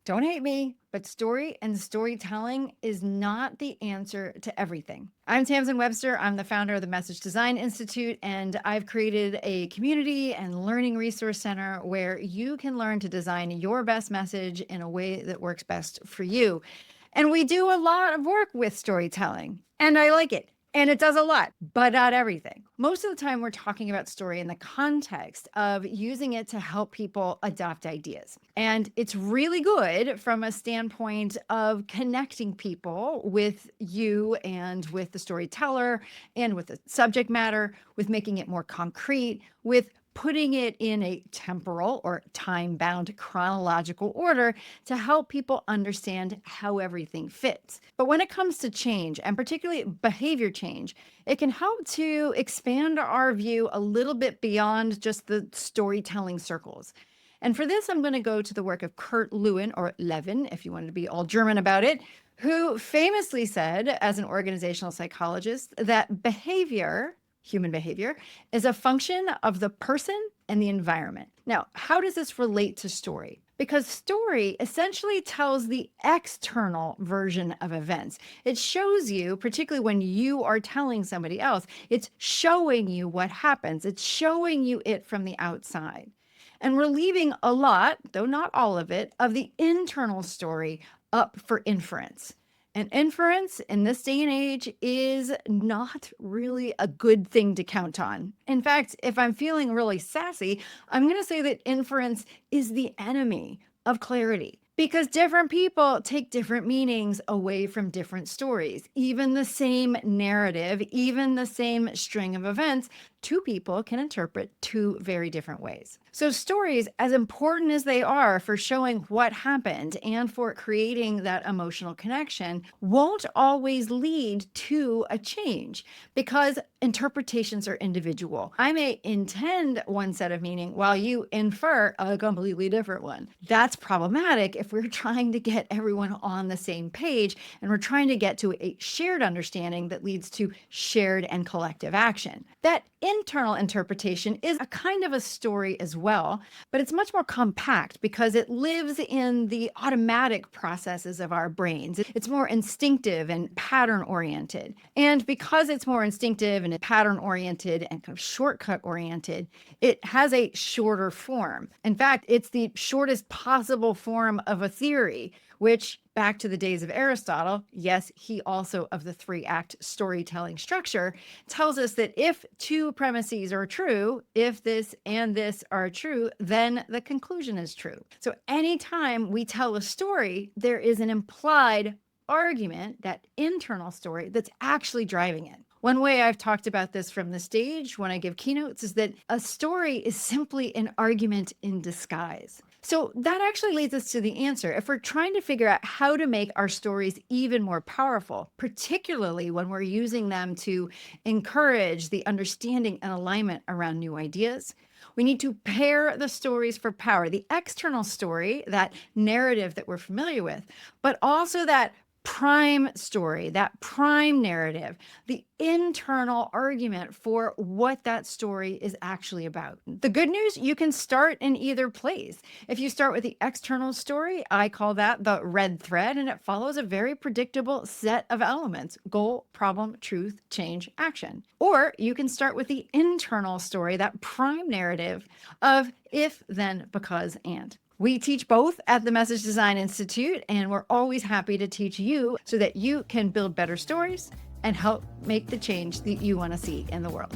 Don't hate me, but story and storytelling is not the answer to everything. I'm Tamsen Webster. I'm the founder of the Message Design Institute, and I've created a community and learning resource center where you can learn to design your best message in a way that works best for you. And we do a lot of work with storytelling, and I like it. And it does a lot, but not everything. Most of the time, we're talking about story in the context of using it to help people adopt ideas. And it's really good from a standpoint of connecting people with you and with the storyteller and with the subject matter, with making it more concrete, with putting it in a temporal or time-bound chronological order to help people understand how everything fits. But when it comes to change, and particularly behavior change, it can help to expand our view a little bit beyond just the storytelling circles. And for this, I'm going to go to the work of Kurt Lewin, or Levin, if you wanted to be all German about it, who famously said, as an organizational psychologist, that human behavior, is a function of the person and the environment. Now, how does this relate to story? Because story essentially tells the external version of events. It shows you, particularly when you are telling somebody else, it's showing you what happens. It's showing you it from the outside. And we're leaving a lot, though not all of it, of the internal story up for inference. And inference in this day and age is not really a good thing to count on. In fact, if I'm feeling really sassy, I'm going to say that inference is the enemy of clarity, because different people take different meanings away from different stories. Even the same narrative, even the same string of events, two people can interpret two very different ways. So stories, as important as they are for showing what happened and for creating that emotional connection, won't always lead to a change because interpretations are individual. I may intend one set of meaning while you infer a completely different one. That's problematic if we're trying to get everyone on the same page and we're trying to get to a shared understanding that leads to shared and collective action. That internal interpretation is a kind of a story as well, but it's much more compact because it lives in the automatic processes of our brains. It's more instinctive and pattern oriented. And because it's more instinctive and pattern oriented and kind of shortcut oriented, it has a shorter form. In fact, it's the shortest possible form of a theory, which, back to the days of Aristotle, yes, he also of the three-act storytelling structure, tells us that if two premises are true, if this and this are true, then the conclusion is true. So anytime we tell a story, there is an implied argument, that internal story, that's actually driving it. One way I've talked about this from the stage when I give keynotes is that a story is simply an argument in disguise. So that actually leads us to the answer. If we're trying to figure out how to make our stories even more powerful, particularly when we're using them to encourage the understanding and alignment around new ideas, we need to pair the stories for power, the external story, that narrative that we're familiar with, but also that prime story, that prime narrative, the internal argument for what that story is actually about. The good news, you can start in either place. If you start with the external story, I call that the red thread, and it follows a very predictable set of elements: goal, problem, truth, change, action. Or you can start with the internal story, that prime narrative of if, then, because, and. We teach both at the Message Design Institute, and we're always happy to teach you so that you can build better stories and help make the change that you want to see in the world.